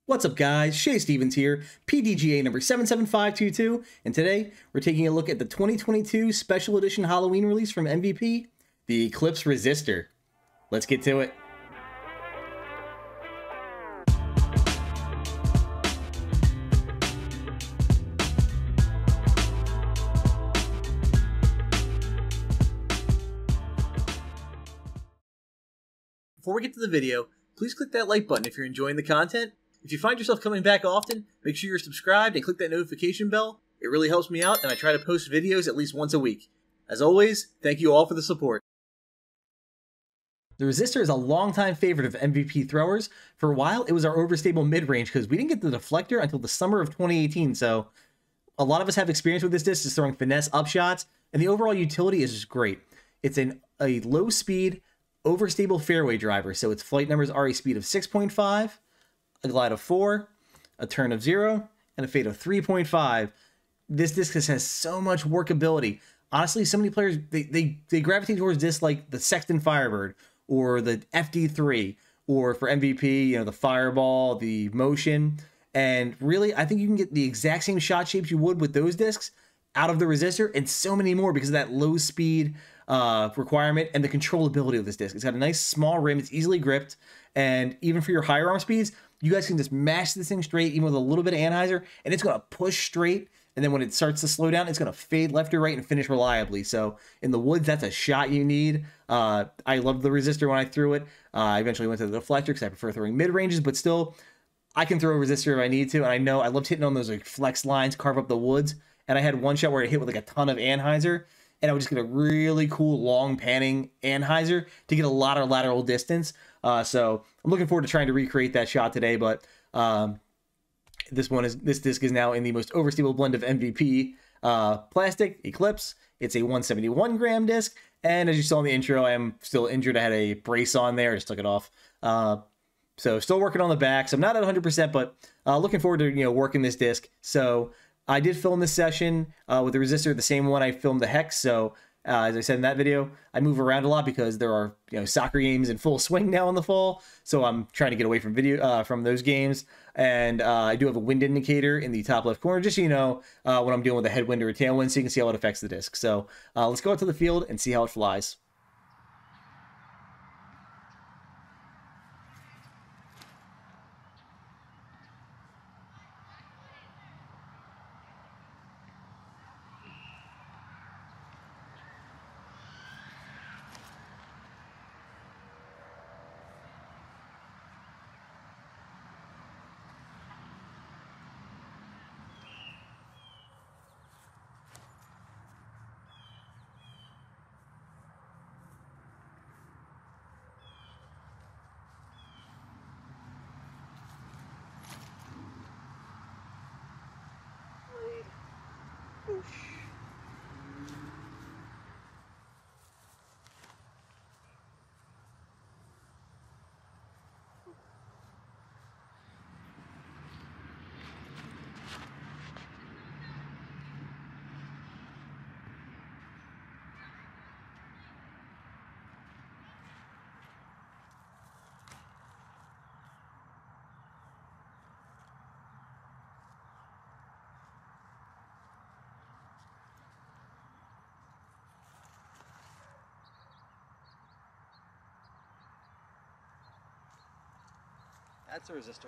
What's up guys, Shay Stevens here, PDGA number 77522, and today we're taking a look at the 2022 Special Edition Halloween release from MVP, the Eclipse Resistor. Let's get to it. Before we get to the video, please click that like button if you're enjoying the content. If you find yourself coming back often, make sure you're subscribed and click that notification bell. It really helps me out, and I try to post videos at least once a week. As always, thank you all for the support. The Resistor is a longtime favorite of MVP throwers. For a while, it was our overstable mid-range because we didn't get the deflector until the summer of 2018, so a lot of us have experience with this disc, just throwing finesse upshots, and the overall utility is just great. It's a low-speed, overstable fairway driver, so its flight numbers are a speed of 6.5, a glide of 4, a turn of 0, and a fade of 3.5. This disc has so much workability. Honestly, so many players, they gravitate towards discs like the Sexton Firebird or the FD3, or for MVP, you know, the Fireball, the Motion. And really, I think you can get the exact same shot shapes you would with those discs out of the Resistor, and so many more because of that low speed requirement and the controllability of this disc. It's got a nice small rim, it's easily gripped, and even for your higher arm speeds, you guys can just mash this thing straight, even with a little bit of anhyzer, and it's going to push straight, and then when it starts to slow down, it's going to fade left or right and finish reliably. So in the woods, that's a shot you need. I loved the Resistor when I threw it. I eventually went to the deflector because I prefer throwing mid-ranges, but still, I can throw a Resistor if I need to, and I know I loved hitting on those like flex lines, carve up the woods, and I had one shot where I hit with like a ton of anhyzer, and I would just get a really cool long panning anhyzer to get a lot of lateral distance. So I'm looking forward to trying to recreate that shot today, but this disc is now in the most overstable blend of MVP plastic, Eclipse. It's a 171 gram disc, and as you saw in the intro, I am still injured. I had a brace on there, I just took it off. So still working on the back, so I'm not at 100%, but looking forward to working this disc. So I did film this session with the Resistor, the same one I filmed the Hex. So as I said in that video, I move around a lot because there are soccer games in full swing now in the fall. So I'm trying to get away from from those games. And I do have a wind indicator in the top left corner, just so you know when I'm dealing with a headwind or a tailwind, so you can see how it affects the disc. So let's go out to the field and see how it flies. That's a Resistor.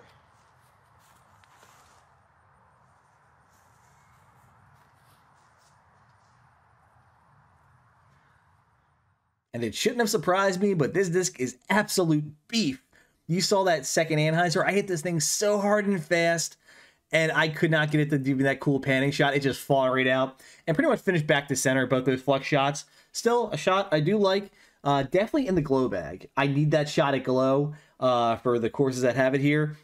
And it shouldn't have surprised me, but this disc is absolute beef. You saw that second anhyzer. I hit this thing so hard and fast, and I could not get it to do that cool panning shot. It just fought right out and pretty much finished back to center, both those flex shots. Still a shot I do like. Definitely in the glow bag. I need that shot at glow for the courses that have it here.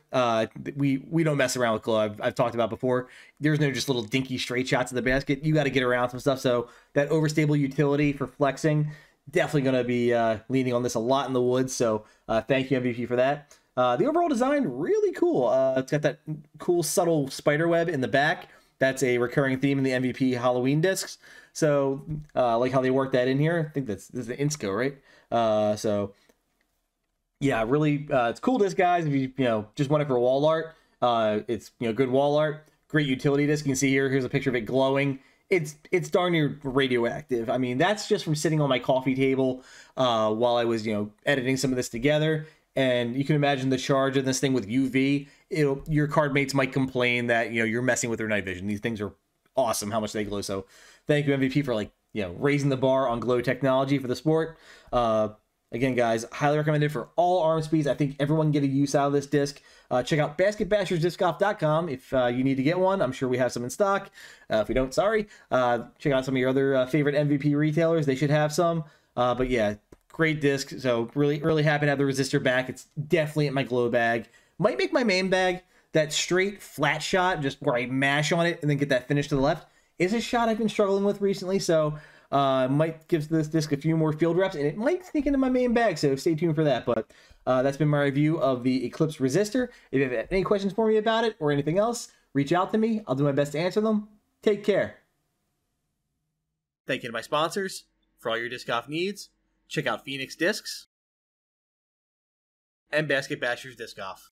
We don't mess around with glow. I've talked about before. There's no just little dinky straight shots in the basket. You got to get around some stuff. So that overstable utility for flexing, definitely going to be leaning on this a lot in the woods. So thank you, MVP, for that. The overall design, really cool. It's got that cool subtle spider web in the back. That's a recurring theme in the MVP Halloween discs. So like how they work that in here. I think this is the Insco, right? So yeah, really, it's cool disc, guys. If you just want it for wall art, It's, you know, good wall art, great utility disc. You can see here's a picture of it glowing. It's darn near radioactive. I mean, that's just from sitting on my coffee table while I was, you know, editing some of this together. And you can imagine the charge of this thing with UV. Your card mates might complain that, you know, you're messing with their night vision. These things are awesome how much they glow. So thank you, MVP, for, like, you know, raising the bar on glow technology for the sport. Again, guys, highly recommended for all arm speeds. I think everyone can get a use out of this disc. Check out basketbashersdiscgolf.com if you need to get one. I'm sure we have some in stock. If we don't, sorry. Check out some of your other favorite MVP retailers. They should have some. But yeah, great disc. So really, really happy to have the Resistor back. It's definitely in my glow bag. Might make my main bag. That straight flat shot, just where I mash on it and then get that finish to the left, is a shot I've been struggling with recently. So might give this disc a few more field reps, and it might sneak into my main bag, so stay tuned for that. But that's been my review of the Eclipse Resistor. If you have any questions for me about it or anything else, reach out to me. I'll do my best to answer them. Take care. Thank you to my sponsors. For all your disc golf needs, check out Phoenix Discs and Basket Bashers Disc Golf.